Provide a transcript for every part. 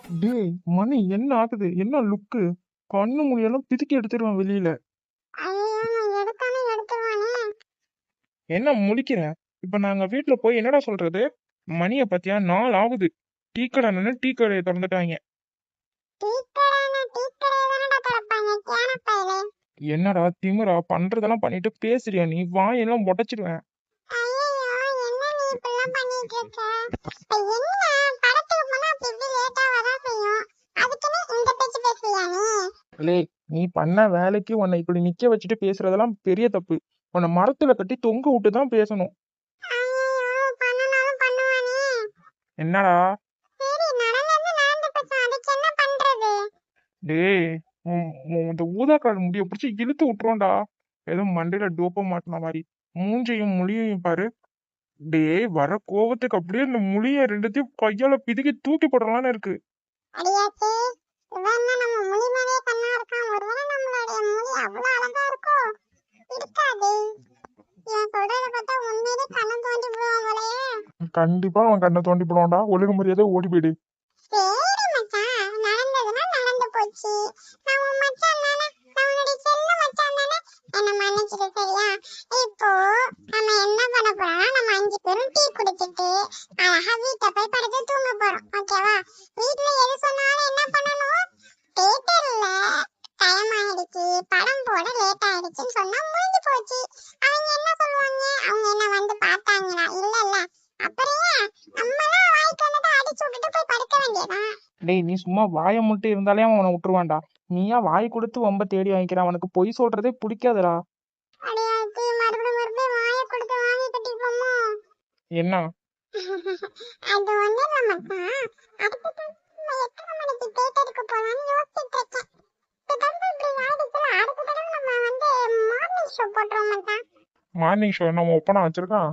டேய் மணி என்ன ஆகுது? என்ன லுக்கு? கண்ணு முடியெல்லாம் பிதுக்கி எடுத்துருவான் வெளியில. என்ன முழிக்கிற? இப்ப நாங்க வீட்டுல போய் என்னடா சொல்றது? மணிய பத்தியா 4 ஆகுது. டீ கடை டீ கடையை திறந்துட்டாங்க. என்னடா திமிரா பண்றதெல்லாம் பண்ணிட்டு பேசுறியா நீ? வாயெல்லாம் உடைச்சிடுவேன். லே, நீ பண்ண வேலைக்கு உன்னை இப்படி நிக்க வச்சுட்டு பேசுறதெல்லாம் பெரிய தப்பு. உன்னை மரத்துல கட்டி தொங்க விட்டு தான் பேசணும். என்னடா? டேய், இந்த ஊதா கால் முடிய பிடிச்சி இழுத்து விட்டுருவோம்டா. ஏதோ மண்டையில டோப்ப மாட்டின மாதிரி. மூஞ்சையும் மொழியையும் பாரு. டேய், வர கோவத்துக்கு அப்படியே இந்த முழிய ரெண்டுத்தையும் கையால பிதுக்கி தூக்கி போடலான்னு இருக்கு. கண்டிப்பா அவன் கண்ணை தோண்டி போடுவான்டா. ஒழுங்கு மரியாதை ஓடி போயிடு. டேய், நீ சும்மா வாயை மட்டும் இருந்தாலே அவனை விட்டுருவான்டா. நீயா வாய் கொடுத்து வம்ப தேடி வாங்கிக்கிறான். அவனுக்கு பொய் சொல்றதே பிடிக்காதுடா. என்ன? மார்னிங் ஷோ நம்ம ஒப்பனா வச்சிருக்கான்.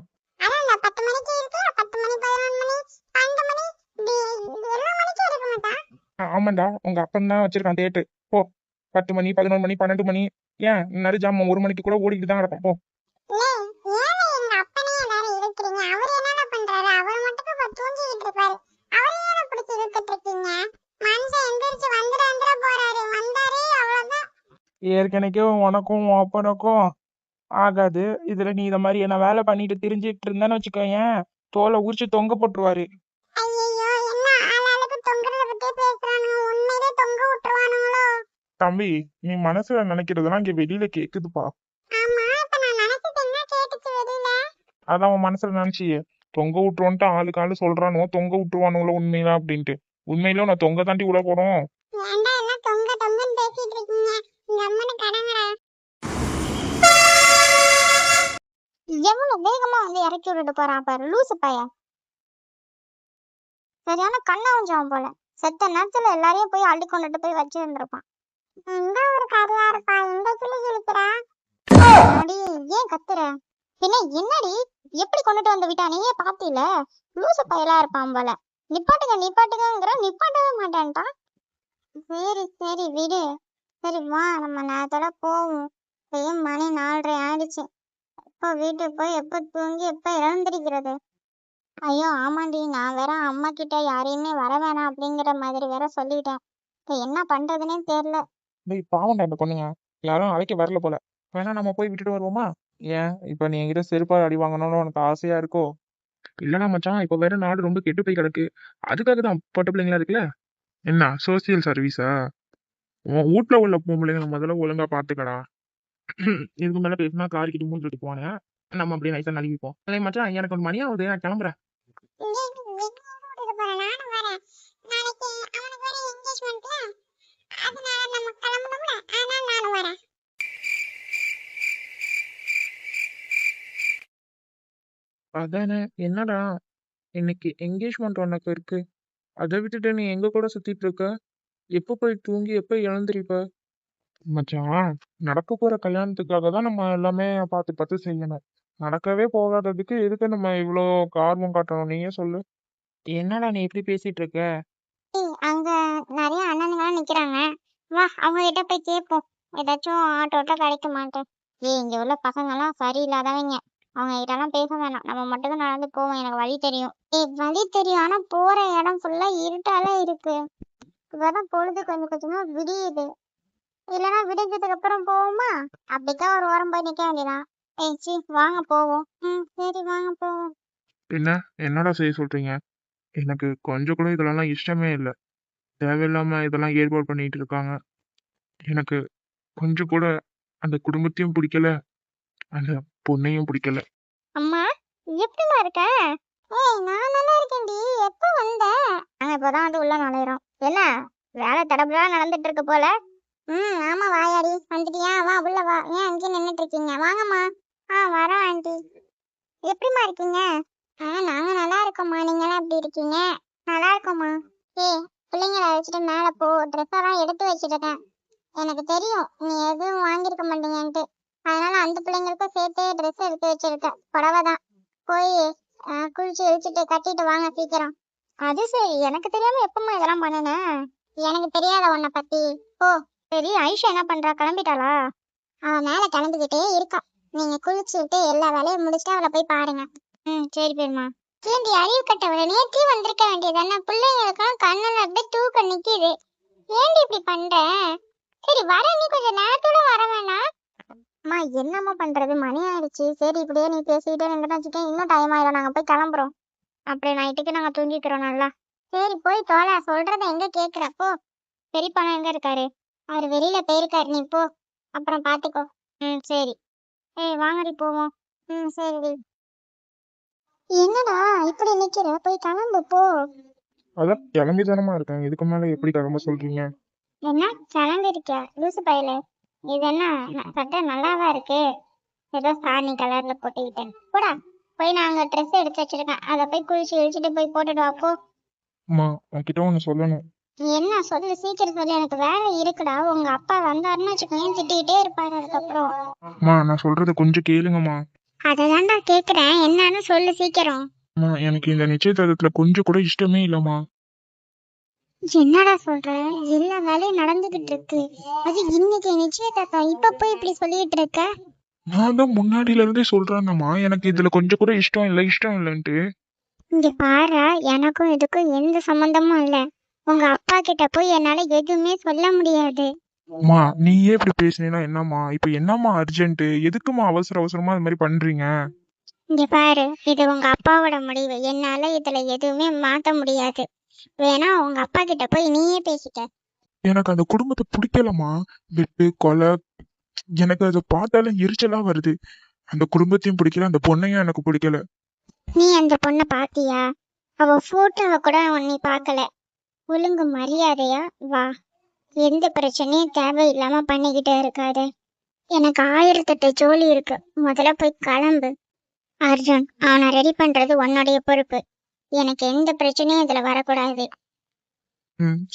ஆமாண்டா, உங்க அப்பன் தான் வச்சிருக்கான் தேட்டு. போ, 10 மணி 11 மணி 12 மணி, ஏன் நடு ஜாமம் 1 மணிக்கு கூட ஓடிக்கிட்டு தான் கிடக்கும். போ. ஏற்கனவே உனக்கும் உன் அப்பனுக்கும் ஆகாது. இதுல நீ இத மாதிரி என்ன வேலை பண்ணிட்டு திரிஞ்சிட்டு இருந்தேன்னு வச்சுக்கோயேன், தோலை உரிச்சு தொங்க போட்டுருவாரு. தம்பி, நீ மனசுல நினைக்கிறதெல்லாம் இங்க வெளியில கேக்குதுப்பா. அதான் உன் மனசுல நினைச்சியே தொங்க விட்டுருவோன்ட்டு ஆளுக்கு ஆளு சொல்றானோ தொங்க விட்டுருவானுங்களோ உண்மையில அப்படின்ட்டு. உண்மையில நான் தொங்க தாண்டி உள்ள போறோம். எவ்வளவு வேகமா வந்து இறக்கி விட்டுட்டு போறான் பாரு லூசு பையன். சரியான கண்ணா கொஞ்சம் போல. செத்த நேரத்துல எல்லாரையும் போய் அள்ளி கொண்டுட்டு போய் வச்சு இருந்திருப்பான். அடி, ஏன் கத்துற? பின்ன என்னடி, எப்படி கொண்டுட்டு வந்து விட்டா? நீயே பாத்தீல, லூசு பயலா இருப்பான் போல. நிப்பாட்டுங்க நிப்பாட்டுங்கிற நிப்பாட்டவே மாட்டான்ட்டான். சரி சரி விடு. சரி வா, நம்ம நேரத்தோட போவோம். மணி 4:30 ஆயிடுச்சு. எப்போ வீட்டுக்கு போய் எப்போ தூங்கி எப்போ இழந்திருக்கிறது? ஐயோ ஆமாண்டி, நான் வேற அம்மா கிட்ட யாரையுமே வர வேணாம் அப்படிங்கிற மாதிரி வேற சொல்லிட்டேன். இப்போ என்ன பண்றதுன்னே தெரியல. டேய், பாவம்டா இந்த பொண்ணுங்க. யாரும் அழைக்க வரல போல. வேணா நம்ம போய் விட்டுட்டு வருவோமா? ஏன் இப்ப நீ என்கிட்ட செருப்பால் அடி வாங்கணும்னு உனக்கு ஆசையா இருக்கோ? இல்லடா மச்சான், இப்ப வேற நாடு ரொம்ப கெட்டு போய் கிடக்கு. அதுக்காக தான் பொட்ட பிள்ளைங்களா இருக்குல்ல. என்ன சோசியல் சர்வீஸா? உன் வீட்டுல உள்ள பொம்பளைங்களை முதல்ல ஒழுங்கா பாத்துக்கடா. இதுக்கு மேல பேசினா காரிக்கிட்டு மூஞ்சிட்டு போனேன். நம்ம அப்படியே நைஸா நழுவிப்போம். இல்லை மச்சான், எனக்கு ஒரு மணி ஆகுது, நான் கிளம்புறேன். அதானே, என்னடா இன்னைக்கு என்கேஜ்மெண்ட் உனக்கு இருக்கு, அதை விட்டுட்டு நீ எங்க கூட சுத்திட்டு இருக்க? எப்ப போய் தூங்கி எப்ப எழுந்திருப்ப? மச்சான், நடக்க போற கல்யாணத்துக்காக தான் நம்ம எல்லாமே பார்த்து பார்த்து செய்யணும். நடக்கவே போகாததுக்கு எதுக்கு நம்ம இவ்வளோ ஆர்வம் காட்டணும்? நீயே சொல்லு. என்னடா நீ எப்படி பேசிட்டு இருக்க? அங்க நிறைய அண்ணனுங்களாம் நிக்கிறாங்க. வா, அவங்க கிட்ட போய் கேட்போம். ஏதாச்சும் ஆட்டோட்ட கிடைக்க மாட்டேன். இங்க உள்ள பசங்க எல்லாம் சரியில்லாதவங்க. அவங்க கிட்ட எல்லாம் பேச வேணாம், நம்ம மட்டும் தான் நடந்து போவோம். எனக்கு வழி தெரியும். வழி தெரியும், ஆனா போற இடம் ஃபுல்லா இருட்டால இருக்கு. இப்பதான் பொழுது கொஞ்சம் கொஞ்சமா விடியுது. இல்லைன்னா விடிஞ்சதுக்கு அப்புறம் போவோமா? அப்படிக்கா ஒரு ஓரம் போய் நிக்க வேண்டியதான். ஏய் சி வாங்க போவோம். சரி வாங்க போவோம். என்ன என்னடா செய்ய சொல்றீங்க? எனக்கு கொஞ்சம் கூட இதெல்லாம் இஷ்டமே இல்லை. தேவையில்லாம இதெல்லாம் ஏற்பாடு பண்ணிட்டு இருக்காங்க. எனக்கு கொஞ்சம் கூட அந்த குடும்பத்தையும் பிடிக்கல, அந்த பொண்ணையும் பிடிக்கல. அம்மா எப்படிமா இருக்க? ஏய் நான் நல்லா இருக்கேன்டி. எப்போ வந்த? நாங்க இப்பதான் வந்து உள்ள நுழையிறோம். என்ன வேலை தடபுடலா நடந்துட்டு இருக்கு போல. ஆமா வாயாடி வந்துட்டியா? வா உள்ள வா. ஏன் அங்கேயே நின்னுட்டு இருக்கீங்க? வாங்கம்மா. வரோம் ஆண்டி. எப்படிம்மா இருக்கீங்க? நாங்க நல்லா இருக்கோம்மா. நீங்களாம் எப்படி இருக்கீங்க? நல்லா இருக்கோம்மா. ஏய் பிள்ளைங்களை அழைச்சிட்டு மேல போ. ட்ரெஸ் எல்லாம் எடுத்து வச்சிருக்கேன். எனக்கு தெரியும் நீ எதுவும் வாங்கியிருக்க மாட்டீங்கன்ட்டு. அதனால அந்த பிள்ளைங்களுக்கும் சேர்த்தே ட்ரெஸ் எடுத்து வச்சிருக்கேன். புடவை தான். போய் குளிச்சு இழிச்சிட்டு கட்டிட்டு வாங்க சீக்கிரம். அது சரி, எனக்கு தெரியாம எப்பமா இதெல்லாம் பண்ணுனேன்? எனக்கு தெரியாத உன்னை பத்தி. ஓ சரி, ஐஷா என்ன பண்றா? கிளம்பிட்டாளா? அவ மேல கிளம்பிக்கிட்டே இருக்கா. நீங்க குளிச்சுட்டு எல்லா வேலையும் முடிச்சுட்டு அவளை போய் பாருங்க. சரி பெருமா. ஏண்டி அறிவு கட்டவளை, நேற்றே வந்திருக்க வேண்டியதானே? பிள்ளைங்களுக்கெல்லாம் கண்ணுல அப்படியே தூக்க நிக்குது. ஏண்டி இப்படி பண்ற? சரி வர, நீ கொஞ்சம் நேரத்தோட வர வேணாம். அம்மா என்னம்மா பண்றது, மணி ஆயிடுச்சு. சரி இப்படியே நீ பேசிக்கிட்டே நின்றுட்டு வச்சுக்கேன், இன்னும் டைம் ஆயிடும். நாங்க போய் கிளம்புறோம். அப்படியே நைட்டுக்கு நாங்க தூங்கிக்கிறோம் நல்லா. சரி போய் தோலை, சொல்றத எங்க கேக்குற போ. பெரியப்பானா எங்க இருக்காரு? அவர் வெளியில போயிருக்காரு. நீ போ, அப்புறம் பாத்துக்கோ. சரி. ஏய் வாங்கடி போவோம். சரி. என்னடா இப்படி நிக்கிற? போய் கிளம்பு போ. அதான் கிளம்பி தானமா இருக்கேன். இதுக்கு மேல எப்படி கிளம்ப சொல்றீங்க? என்ன கிளம்பி இருக்கியா லூசு பையல? இது என்ன சட்டை நல்லாவா இருக்கு? ஏதோ சாணி கலர்ல போட்டுக்கிட்டேன். போடா போய் நாங்க ட்ரெஸ் எடுத்து வச்சிருக்கேன், அதை போய் குளிச்சு இழிச்சிட்டு போய் போட்டுட்டு வா போ. அம்மா உன்கிட்ட ஒண்ணு சொல்லணும். என்ன சொல்லு, சீக்கிரம் சொல்லு, எனக்கு வேலை இருக்குடா. உங்க அப்பா வந்தாருன்னு வச்சுக்கோங்க, திட்டிக்கிட்டே இருப்பாரு அதுக்கப்புறம். அம்மா நான் சொல்றத கொஞ்சம் கேளுங்கம்மா. அததான்டா கேக்குறேன், என்னன்னு சொல்லு சீக்கிரம். அம்மா எனக்கு இந்த நிச்சயதார்த்தத்துல கொஞ்சம் கூட இஷ்டமே இல்லம்மா. என்னடா சொல்ற? எல்லா வேலையும் நடந்துகிட்டு இருக்கு, அது இன்னைக்கு நிச்சயதார்த்தம், இப்ப போய் இப்படி சொல்லிட்டு இருக்க? நான் தான் முன்னாடில இருந்தே சொல்றேன்னம்மா, எனக்கு இதுல கொஞ்சம் கூட இஷ்டம் இல்லைன்ட்டு. இங்க பாரு, எனக்கும் இதுக்கும் எந்த சம்பந்தமும் இல்ல. உங்க அப்பா கிட்ட போய் என்னால எதுவுமே சொல்ல முடியாது. அம்மா நீயே இப்படி பேசினீன்னா என்னம்மா? இப்ப என்னம்மா அர்ஜென்ட்? எதுக்குமா அவசர அவசரமா இது மாதிரி பண்றீங்க? இங்க பாரு, இது உங்க அப்பாவோட முடிவு. என்னால இதுல எதுவுமே மாத்த முடியாது. வேணா உங்க அப்பா கிட்ட போய் நீயே பேசிக்க. எனக்கு அந்த குடும்பத்தை பிடிக்கலம்மா. வெட்டு கொலை, எனக்கு அதை பார்த்தாலே எரிச்சலா வருது. அந்த குடும்பத்தையும் பிடிக்கல, அந்த பொண்ணையும் எனக்கு பிடிக்கல. நீ அந்த பொண்ணை பாத்தியா? அவ போட்டோவை கூட நீ பார்க்கல. ஒழுங்கு மரியாதையா வா. எந்த பிரச்சனையும் தேவையில்லாம பண்ணிக்கிட்டே இருக்காது. எனக்கு 1008 ஜோலி இருக்கு. முதல்ல போய் கிளம்பு. அர்ஜுன், அவனை ரெடி பண்றது உன்னுடைய பொறுப்பு. எனக்கு எந்த பிரச்சனையும் இதுல வரக்கூடாது.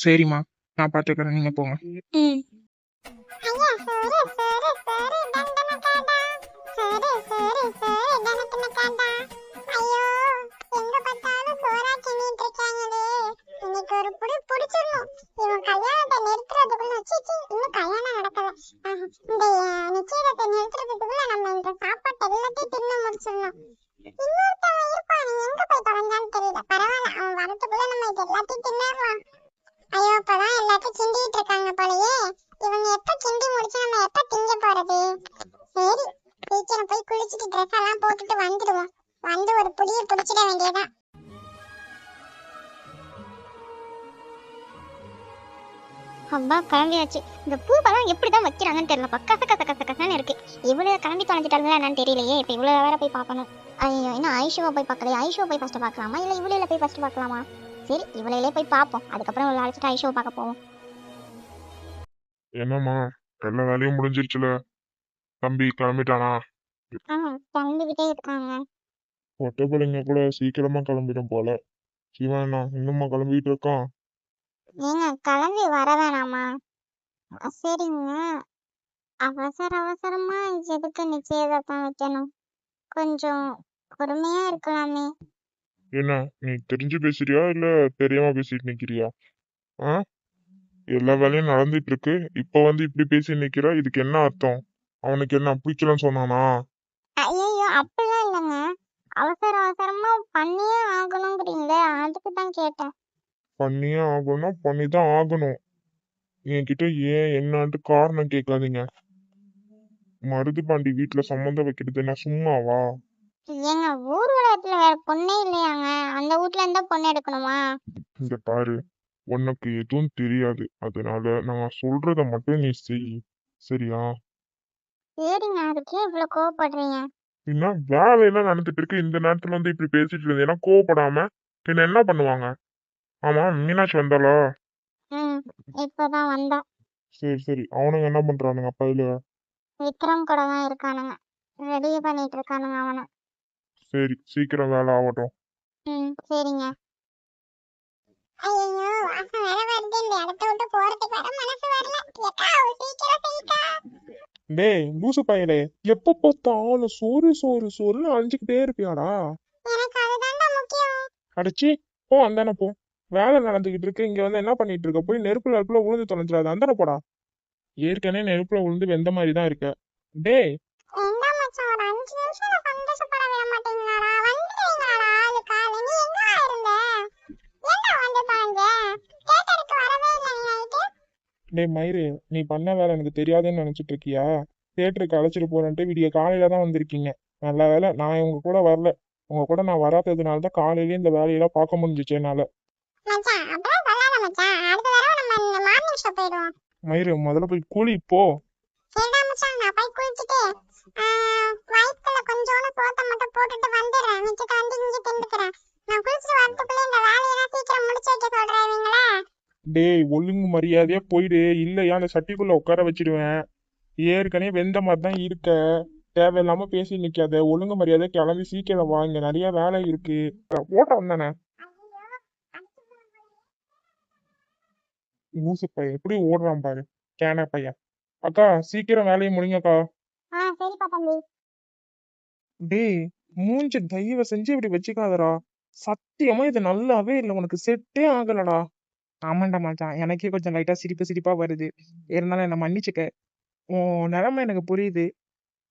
சரிம்மா, நான் பாத்துக்கிறேன், நீங்க போங்க. ஐயோ இப்பதான் எல்லாத்தையும் கிண்டிட்டு இருக்காங்க போலயே. இவங்க எப்ப கிண்டி முடிச்சு நம்ம எப்ப திங்க போறது? சரி சீக்கிரம் போய் குளிச்சுட்டு ட்ரெஸ் எல்லாம் போட்டுட்டு வந்துடுவோம். வந்து ஒரு புடியை புடிச்சிட வேண்டியதான். அப்பா கிளம்பியாச்சு. இந்த பூவெல்லாம் எப்படிதான் வைக்கிறாங்கன்னு தெரியல. கச கச கச கசன்னு இருக்கு. இவ்வளவு கிளம்பி தொலைஞ்சிட்டாங்களா என்னன்னு தெரியலையே. இப்ப இவ்வளவு வேற போய் பார்க்கணும். ஐயோ இன்னும் ஐஷுவை போய் பார்க்கலையே. ஐஷுவை போய் ஃபர்ஸ்ட் பார்க்கலாமா இல்ல இவ்வளவுல போய் ஃபர்ஸ்ட் பார்க்கலாமா? சரி இவ்வளவுலே போய் பார்ப்போம், அதுக்கப்புறம் இவ்வளவு அழைச்சிட்டு ஐஷுவை பார்க்க போவோம். என்னம்மா எல்லா வேலையும் முடிஞ்சிருச்சுல? தம்பி கிளம்பிட்டானா? கிளம்பிக்கிட்டே இருக்காங்க. ஒட்ட பிள்ளைங்க கூட சீக்கிரமா கிளம்பிடும் போல. சிவன் இன்னுமா கிளம்பிட்டு இருக்கான்? ஏங்க கிளம்பி வர வேணாமா? சரிங்க, அவசர அவசரமா எதுக்கு நிச்சயதார்த்தம் வைக்கணும்? கொஞ்சம் பொறுமையா இருக்கலாமே. என்ன நீ தெரிஞ்சு பேசுறியா இல்ல தெரியாம பேசிட்டு நிக்கிறியா? எல்லா வேலையும் நடந்துட்டு இருக்கு, இப்ப வந்து இப்படி பேசி நிக்கிறா, இதுக்கு என்ன அர்த்தம்? அவனுக்கு என்ன பிடிக்கலன்னு சொன்னானா? ஐயோ அப்படிலாம் இல்லைங்க, அவசர அவசரமா பண்ணியே ஆகணுங்கிறீங்களே, அதுக்கு தான் கேட்டேன். பண்ணியே ஆகணும்னா பண்ணிதான் ஆகணும். என்கிட்ட ஏன் என்னான்ட்டு காரணம் கேட்காதீங்க. மருதுபாண்டி வீட்டுல சம்மந்தம் வைக்கிறது என்ன சும்மாவா? ஏங்க ஊர் உலகத்துல வேற பொண்ணே இல்லையாங்க? அந்த வீட்ல இருந்தா பொண்ணு எடுக்கணுமா? இங்க பாரு, உனக்கு எதுவும் தெரியாது. அதனால நான் சொல்றத மட்டும் நீ செய். சரியா? சரிங்க, அதுக்கே இவ்வளவு கோவப்படுறீங்க? பின்ன வேலையெல்லாம் நடந்துட்டு இருக்கு, இந்த நேரத்துல வந்து இப்படி பேசிட்டு இருந்தீங்கன்னா கோவப்படாம பின்ன என்ன பண்ணுவாங்க? ஆமா, மீனாட்சி வந்தாளா? ம், இப்பதான் வந்தா. சரி சரி, அவனுங்க என்ன பண்றானுங்க பையில? விக்ரம் கூட தான் இருக்கானுங்க, ரெடி பண்ணிட்டு இருக்கானுங்க அவனை. சரி, சீக்கிரம் வேலை ஆகட்டும். ம், சரிங்க. ஐயோ, வாசம் வேற வருது. இந்த இடத்த விட்டு போறதுக்கு வர மனசு வரல. ஏக்கா, சீக்கிரம் செய்யுக்கா. டேய் லூசு பையலே, எப்ப பார்த்தாலும் சோறு சோறு சோறுன்னு அழிஞ்சுக்கிட்டே இருப்பியாடா? எனக்கு அதுதான்டா முக்கியம். அடிச்சி போ, அந்தானே போ. வேலை நடந்துகிட்டு இருக்கு, இங்க வந்து என்ன பண்ணிட்டு இருக்க? போய் நெருப்புல விழுந்து தொலைஞ்சிடாத, அந்தானே போடா. ஏற்கனவே நெருப்புல விழுந்து வெந்த மாதிரி தான் இருக்க. டேய் என்ன மச்சான், ஒரு 5 நிமிஷம் நான் சந்தோஷப்பட விட மாட்டீங்களாடா? வந்துடுவீங்களாடா ஆளுக்கா? நீ எங்கடா இருந்த? ஏன்டா வந்து பாருங்க, கேட்டதுக்கு வரவே இல்லை நீ நைட்டு. டேய் மயிறு, நீ பண்ண வேலை எனக்கு தெரியாதுன்னு நினைச்சிட்டு இருக்கியா? தேட்டருக்கு அழைச்சிட்டு போறேன்ட்டு விடிய காலையில தான் வந்திருக்கீங்க. நல்ல வேலை நான் உங்க கூட வரல. உங்க கூட நான் வராததுனால தான் காலையிலேயே இந்த வேலையெல்லாம் பார்க்க முடிஞ்சிச்சு என்னால. மச்சான் அப்படியே சொல்லாத மச்சான், அடுத்த தடவை நம்ம மார்னிங் ஷோ போயிடுவோம். மயிறு, முதல்ல போய் கூலி போ. சரிடா மச்சான், நான் போய் குளிச்சுட்டு வயிற்றுல கொஞ்சோண்டு சோத்தை மட்டும் போட்டுட்டு வந்துடுறேன். மிச்சத்தை வந்து இங்கே திண்டுக்கிறேன். நான் குளிச்சுட்டு வரதுக்குள்ள இந்த வேலையெல்லாம் சீக்கிரம் முடிச்சு வைக்க சொல்றேன் இவங்களே. டேய் ஒழுங்கு மரியாதையா போயிடு, இல்லையா அந்த சட்டிக்குள்ள உட்கார வச்சிடுவேன். ஏற்கனவே வெந்த மாதிரி தான் இருக்க. தேவையில்லாம பேசி நிக்காத, ஒழுங்கு மரியாதை கிளம்பி சீக்கிரம் வா, இங்க நிறைய வேலை இருக்கு. ஓட்ட வந்தானே லூசு பையன் எப்படி ஓடுறான் பாரு, கேன பையன். அக்கா சீக்கிரம் வேலையை முடிங்கக்கா. சரிப்பா தம்பி. டேய் மூஞ்சி தயவு செஞ்சு இப்படி வச்சுக்காதடா. சத்தியமா இது நல்லாவே இல்லை, உனக்கு செட்டே ஆகலடா. ஆமாண்டா மச்சான், எனக்கே கொஞ்சம் லைட்டா சிரிப்பு சிரிப்பா வருது. இருந்தாலும் என்ன மன்னிச்சுக்க. உன் நிலைமை எனக்கு புரியுது.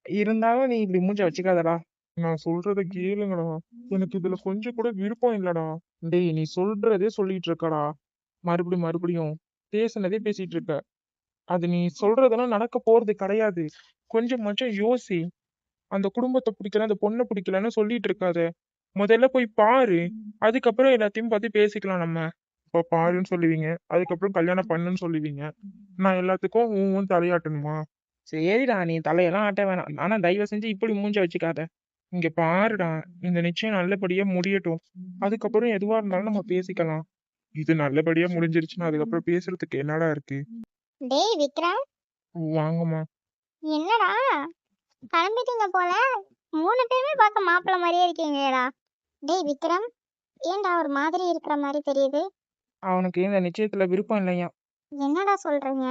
இருந்தாலும் நீ இப்படி மூஞ்ச வச்சுக்காதடா. நான் சொல்றத கேளுங்கடா. எனக்கு இதுல கொஞ்சம் கூட விருப்பம் இல்லடா. டேய் நீ சொல்றதே சொல்லிட்டு இருக்கடா. மறுபடியும் பேசுனதே பேசிட்டு இருக்க. அது நீ சொல்றதெல்லாம் நடக்க போறது கிடையாது. கொஞ்சம் யோசி. அந்த குடும்பத்தை பிடிக்கல, அந்த பொண்ணை பிடிக்கலன்னு சொல்லிட்டு இருக்காத. முதல்ல போய் பாரு, அதுக்கப்புறம் எல்லாத்தையும் பத்தி பேசிக்கலாம் நம்ம. இப்ப பாருன்னு சொல்லுவீங்க, அதுக்கப்புறம் கல்யாணம் பண்ணுன்னு சொல்லுவீங்க. நான் எல்லாத்துக்கும் ஊன் தலையாட்டணுமா? சரிடா, நீ தலையெல்லாம் ஆட்ட வேணாம். ஆனா தயவு செஞ்சு இப்படி மூஞ்ச வச்சுக்காத. இங்க பாருடா, இந்த நிச்சயம் நல்லபடியா முடியட்டும். அதுக்கப்புறம் எதுவா இருந்தாலும் நம்ம பேசிக்கலாம். இது நல்லபடியா முடிஞ்சிருச்சுன்னா அதுக்கப்புறம் பேசுறதுக்கு என்னடா இருக்கு? டேய் விக்ரம், வாங்கம்மா. என்னடா கிளம்பிட்டீங்க போல? 3 பேருமே பார்க்க மாப்பிள்ள மாதிரியே இருக்கீங்கடா. டேய் விக்ரம், ஏன்டா ஒரு மாதிரி இருக்கிற மாதிரி தெரியுது? அவனுக்கு இந்த நிச்சயத்துல விருப்பம் இல்லையா? என்னடா சொல்றீங்க?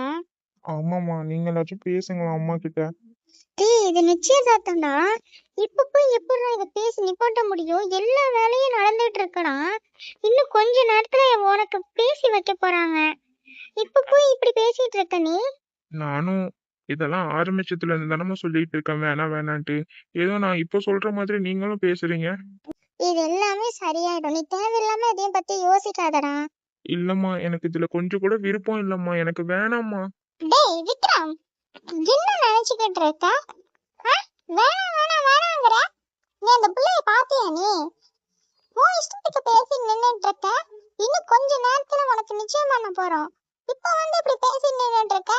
ஆமாம்மா, நீங்களாச்சும் பேசுங்களா அம்மா கிட்ட. டேய் இது நிச்சயதார்த்தம்டா. இப்ப போய் எப்படிடா இதை பேசி நிப்பாட்ட முடியும்? எல்லா வேலையும் நடந்துட்டு இருக்கடா. இன்னும் கொஞ்ச நேரத்துல உனக்கு பேசி வைக்க போறாங்க. இப்ப போய் இப்படி பேசிட்டு இருக்க நீ? நானும் இதெல்லாம் ஆரம்பிச்சதுல இருந்து தானம்மா சொல்லிட்டு இருக்கேன் வேணாம் வேணான்ட்டு. ஏதோ நான் இப்ப சொல்ற மாதிரி நீங்களும் பேசுறீங்க. இது எல்லாமே சரியாயிடும். நீ தேவையில்லாம எதையும் பத்தி யோசிக்காதடா. இல்லம்மா, எனக்கு இதுல கொஞ்சம் கூட விருப்பம் இல்லம்மா, எனக்கு வேணாம்மா. டேய் விக்ரம், என்ன நினைச்சுக்கிட்டு இருக்க? வேணாம் வேணாம் வேணாங்கிற? நீ அந்த பிள்ளைய பாத்தியா நீ? உன் இஷ்டத்துக்கு பேசி நின்னுட்டு இருக்க. இன்னும் கொஞ்ச நேரத்துல உனக்கு நிச்சயம் பண்ண போறோம். இப்ப வந்து இப்படி பேசி நின்னுட்டு இருக்க?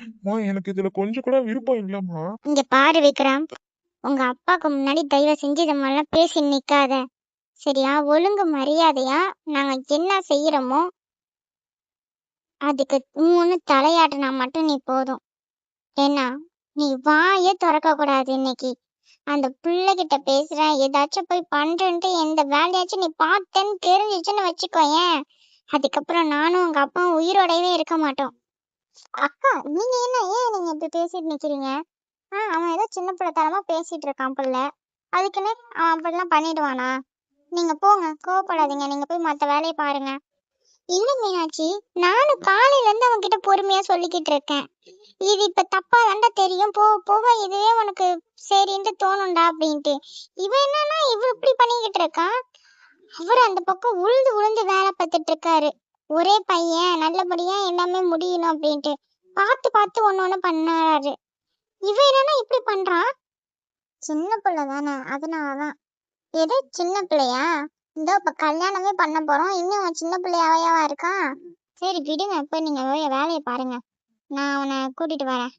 அம்மா, எனக்கு இதுல கொஞ்சம் கூட விருப்பம் இல்லம்மா. இங்க பாரு விக்ரம், உங்க அப்பாக்கு முன்னாடி தயவு செஞ்சு இந்த மாதிரிலாம் பேசி நிக்காத. சரியா? ஒழுங்கு மரியாதையா நாங்க என்ன செய்யறோமோ அதுக்கு மூணு தலையாட்டினா மட்டும் நீ போதும். ஏன்னா நீ வாயே திறக்க கூடாது இன்னைக்கு. அந்த பிள்ளைகிட்ட பேசுறேன், ஏதாச்சும் போய் பண்றேன்ட்டு எந்த வேலையாச்சும் நீ பார்த்தேன்னு தெரிஞ்சிச்சுன்னு வச்சுக்கோயேன், அதுக்கப்புறம் நானும் உங்க அப்பாவும் உயிரோடவே இருக்க மாட்டோம். அக்கா நீங்க என்ன, ஏன் நீங்க இப்படி பேசிட்டு நிக்கிறீங்க? அவன் ஏதோ சின்ன பிள்ளைத்தனமா பேசிட்டு இருக்கான் பிள்ளை, அதுக்குன்னு அவன் அப்படிலாம் பண்ணிடுவானா? நீங்க போங்க, கோவப்படாதீங்க. நீங்க போய் மத்த வேலையை பாருங்க. இல்ல மீனாட்சி, நானும் காலையில இருந்து அவன்கிட்ட பொறுமையா சொல்லிக்கிட்டு இருக்கேன். இது இப்ப தப்பா தாண்டா தெரியும், போக போக இதுவே உனக்கு சரின்ட்டு தோணும்டா அப்படின்ட்டு. இவன் என்னன்னா இவ இப்படி பண்ணிக்கிட்டு இருக்கான். அவர் அந்த பக்கம் உழுந்து உழுந்து வேலை பார்த்துட்டு இருக்காரு. ஒரே பையன் நல்லபடியா எல்லாமே முடியணும் அப்படின்ட்டு பார்த்து பார்த்து ஒண்ணு பண்ணாரு. இவன் என்னன்னா இப்படி பண்றான்? சின்ன பிள்ளை தானே, அதனாலதான். எது சின்ன பிள்ளையா? இதோ இப்ப கல்யாணமே பண்ண போறோம், இன்னும் சின்ன பிள்ளையாவையாவா இருக்கான்? சரி விடுங்க, இப்ப நீங்க வேலையை பாருங்க, நான் அவனை கூட்டிட்டு வரேன்.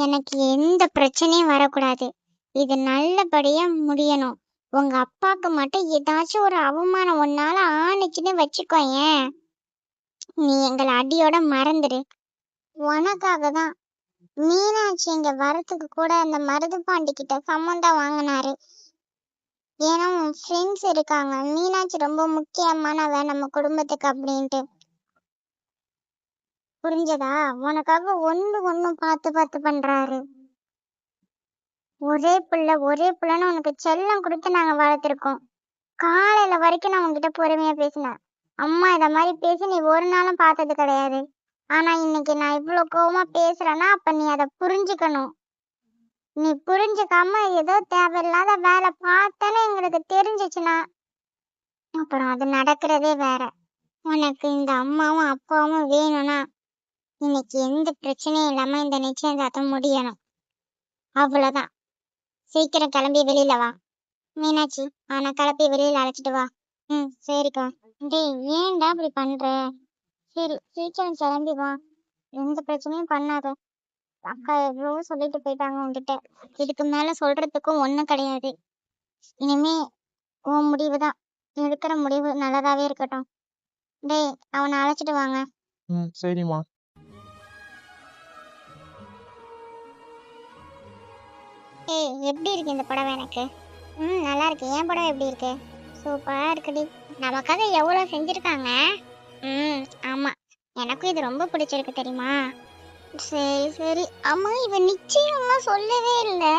எனக்கு எந்த பிரச்சனையும் வரக்கூடாது, இது நல்லபடியா முடியணும். உங்க அப்பாக்கு மட்டும் ஏதாச்சும் ஒரு அவமானம் ஒன்னால ஆணுச்சுன்னு வச்சுக்கோயேன், நீ எங்களை அடியோட மறந்துடு. உனக்காக தான் மீனாட்சி இங்க வரத்துக்கு கூட அந்த மருதுபாண்டி கிட்ட சம்மந்தம் வாங்கினாரு. ஏன்னா உன் ஃப்ரெண்ட்ஸ் இருக்காங்க, மீனாட்சி ரொம்ப முக்கியமானவ நம்ம குடும்பத்துக்கு அப்படின்ட்டு. புரிஞ்சதா? உனக்காக ஒண்ணு பார்த்து பார்த்து பண்றாரு. ஒரே பிள்ளைன்னு உனக்கு செல்லம் கொடுத்து நாங்க வளர்த்துருக்கோம். காலையில வரைக்கும் நான் உன்கிட்ட பொறுமையா பேசினேன். அம்மா இத மாதிரி பேசி நீ ஒரு நாளும் பார்த்தது கிடையாது. ஆனா இன்னைக்கு நான் இவ்வளவு கோவமா பேசுறேன்னா அப்ப நீ அதை புரிஞ்சுக்கணும். நீ புரிஞ்சுக்காம ஏதோ தேவையில்லாத வேலை பார்த்தேன்னு எங்களுக்கு தெரிஞ்சிச்சுன்னா அப்புறம் அது நடக்கிறதே வேற. உனக்கு இந்த அம்மாவும் அப்பாவும் வேணும்னா இன்னைக்கு எந்த பிரச்சனையும் இல்லாம இந்த நிச்சயதார்த்தம் முடியணும். அவ்வளவுதான். சீக்கிரம் கிளம்பி வெளியில வா மீனாட்சி. ஆனா கிளப்பி வெளியில அழைச்சிட்டு வா. சரிக்கா. டேய் ஏன்டா இப்படி பண்ற? சரி சீக்கிரம் கிளம்பி வா, எந்த பிரச்சனையும் பண்ணாத. அக்கா எவ்வளவோ சொல்லிட்டு போயிட்டாங்க உன்கிட்ட, இதுக்கு மேல சொல்றதுக்கும் ஒண்ணும் கிடையாது. இனிமே உன் முடிவுதான், எடுக்கிற முடிவு நல்லதாவே இருக்கட்டும். டேய் அவனை அழைச்சிட்டு வாங்க. சரிம்மா. ஏய் எப்படி இருக்கு இந்த புடவை? எனக்கு நல்லா இருக்கு. ஏன் புடவை எப்படி இருக்கு? சூப்பரா இருக்குடி. நமக்காக எவ்வளவு செஞ்சிருக்காங்க. ஆமா, எனக்கும் இது ரொம்ப பிடிச்சிருக்கு தெரியுமா? சரி சரி. அம்மா இவன் நிச்சயம்லாம் சொல்லவே இல்லை,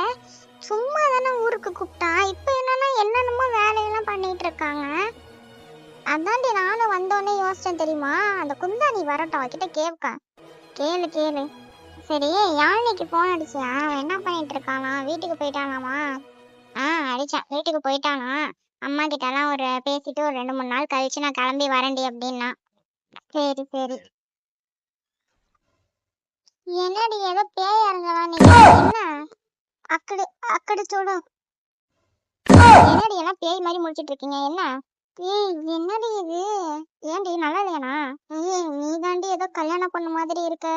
சும்மா தானே ஊருக்கு கூப்பிட்டா. இப்ப என்னென்னமோ வேலையெல்லாம் பண்ணிட்டு இருக்காங்க. அதாண்டி நானும் வந்தோடனே யோசிச்சேன் தெரியுமா, அந்த குந்தாணி வரட்டும் அவகிட்ட கேட்க. கேளு. சரி யாழ்னிக்கு போன் அடிச்சியா? அவன் என்ன பண்ணிட்டு இருக்கானா? வீட்டுக்கு போயிட்டானாமா? அடிச்சான், வீட்டுக்கு போயிட்டானா. அம்மா கிட்ட எல்லாம் ஒரு பேசிட்டு ஒரு 2-3 நாள் கழிச்சு நான் கிளம்பி வரேன்டி அப்படின்னா. சரி என்னடி ஏதோ பேய் இறங்கலாம் நீங்க? என்ன அக்கடு அக்கடு சுடு? என்னடி எல்லாம் பேய் மாதிரி முடிச்சிட்டு இருக்கீங்க? என்ன என்னடி இது? ஏன்டி நல்லா இல்லையானா? நீ தாண்டி ஏதோ கல்யாணம் பண்ண மாதிரி இருக்க.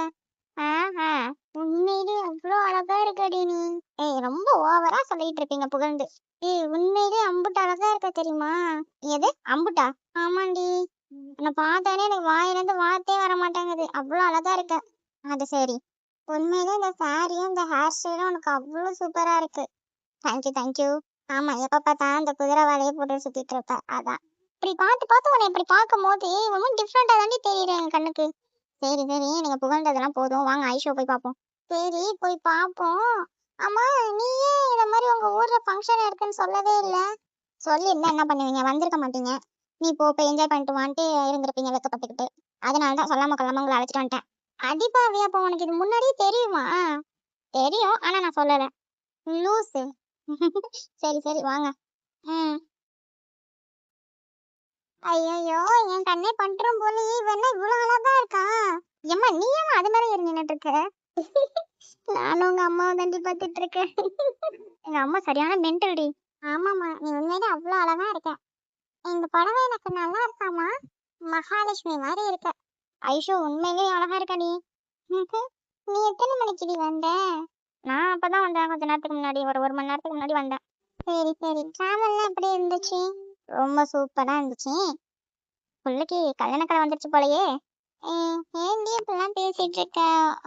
உண்மையிலே அவ்வளோ அழகா இருக்கடி நீ. ரொம்ப ஓவரா சொல்லிட்டு இருப்பீங்க புகழ்ந்து. உண்மையிலே அம்புட்டு அழகா இருக்க தெரியுமா? எது அம்புட்டா? ஆமாண்டி, உன்னை பார்த்தானே எனக்கு வாயிலிருந்து வார்த்தையே வர மாட்டேங்குது, அவ்வளோ அழகா இருக்க. அது சரி, உண்மையிலே இந்த சாரியும் இந்த ஹேர் ஸ்டைலும் உனக்கு அவ்வளோ சூப்பரா இருக்கு. தேங்க்யூ. ஆமா, எப்ப பார்த்தா அந்த குதிரை வேலையை போட்டு சுத்திட்டு இருப்ப, அதான். இப்படி பார்த்து உன்னை இப்படி பார்க்கும் போது ஒன்றும் டிஃப்ரெண்டா தாண்டி தெரியுது என் கண்ணுக்கு. சரி நீங்க புகழ்ந்ததெல்லாம் போதும், வாங்க ஐஷோ போய் பார்ப்போம். சரி போய் பார்ப்போம். ஆமா, நீயே இந்த மாதிரி உங்க ஊர்ல ஃபங்க்ஷன் இருக்குன்னு சொல்லவே இல்லை. சொல்லியிருந்தா என்ன பண்ணுவீங்க? வந்திருக்க மாட்டீங்க. நீ போய் என்ஜாய் பண்ணிட்டு வான்ட்டு இருந்திருப்பீங்க வெக்கப்பட்டுக்கிட்டு. அதனாலதான் சொல்லாம கொள்ளாம உங்களை அழைச்சிட்டு வந்துட்டேன். அடிப்பாவி, அப்போ உனக்கு இது முன்னாடியே தெரியுமா? தெரியும், ஆனா நான் சொல்லல. லூசு. சரி வாங்க. ஐயோ என் கண்ணே பண்றோம் போல. இவன் இவ்வளவு அழகா இருக்கா? ஏம்மா நீ ஏமா அது மாதிரி ஏறி நின்னுட்டு இருக்க? நானும் உங்க அம்மாவை தண்டி பார்த்துட்டு இருக்கேன். எங்க அம்மா சரியான மென்டல்டி. ஆமாமா, நீ உண்மையிலே அவ்வளவு அழகா இருக்க. இந்த புடவை எனக்கு நல்லா இருக்காமா? மகாலட்சுமி மாதிரி இருக்க. ஐஷோ உண்மையிலே அழகா இருக்க நீ. நீ எத்தனை மணிக்கு வந்த? நான் அப்பதான் வந்தேன், கொஞ்ச நேரத்துக்கு முன்னாடி, ஒரு மணி நேரத்துக்கு முன்னாடி வந்தேன். சரி டிராவல்லாம் எப்படி இருந்துச்சு? ரொம்ப சூப்பரா இருந்துச்சு. பிள்ளைக்கு கல்யாணக்கடை வந்துருச்சு போலயே. ஏன்டி இப்பெல்லாம் பேசிட்டு இருக்க?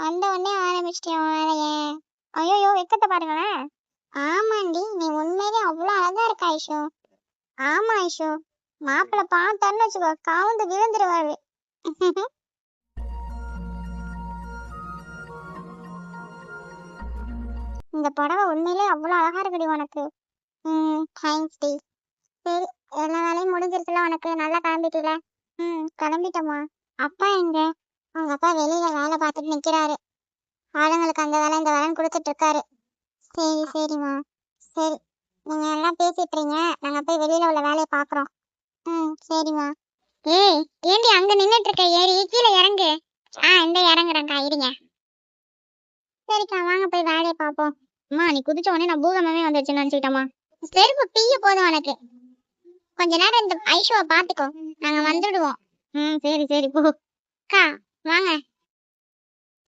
வந்த உடனே ஆரம்பிச்சிட்டியா வேலைய? ஐயோ வெக்கத்தை பாருங்களேன். ஆமாண்டி, நீ உண்மையிலே அவ்வளோ அழகா இருக்க ஐஷோ. ஆமா ஐஷோ, மாப்பிள்ளை பார்த்தான்னு வச்சுக்கோ கவுந்து விழுந்துருவாரு. இந்த புடவை உண்மையிலே அவ்வளோ அழகா இருக்குடி உனக்கு. தேங்க்ஸ் டி. சரி, எல்லா வேலையும் முடிஞ்சிருச்சுல உனக்கு? நல்லா கிளம்பிட்டீல? கிளம்பிட்டோமா. அப்பா எங்க? உங்க அப்பா வெளியில வேலை பார்த்துட்டு நிக்கிறாரு, ஆளுங்களுக்கு அந்த வேலை இந்த வேலைன்னு கொடுத்துட்டு இருக்காரு. சரிம்மா. சரி, நீங்க எல்லாம் பேசிட்டுறீங்க, நாங்க போய் வெளியில உள்ள வேலையை பாக்குறோம். சரிம்மா. ஏய் ஏண்டி அங்க நின்னுட்டு இருக்க, ஏறி கீழே இறங்கு. இந்த இறங்குறேன்க்கா, இருங்க. சரிக்கா, வாங்க போய் வேலையை பார்ப்போம். அம்மா, நீ குதிச்ச உடனே நான் பூகம்பமே வந்துருச்சுன்னு நினைச்சுக்கிட்டம்மா. செருப்பு பிய்ய போதும் உனக்கு. கொஞ்ச நேரம் இந்த ஐஷோவை பாத்துக்கோ, நாங்க வந்துடுவோம். சரி சரி போ. அக்கா வாங்க.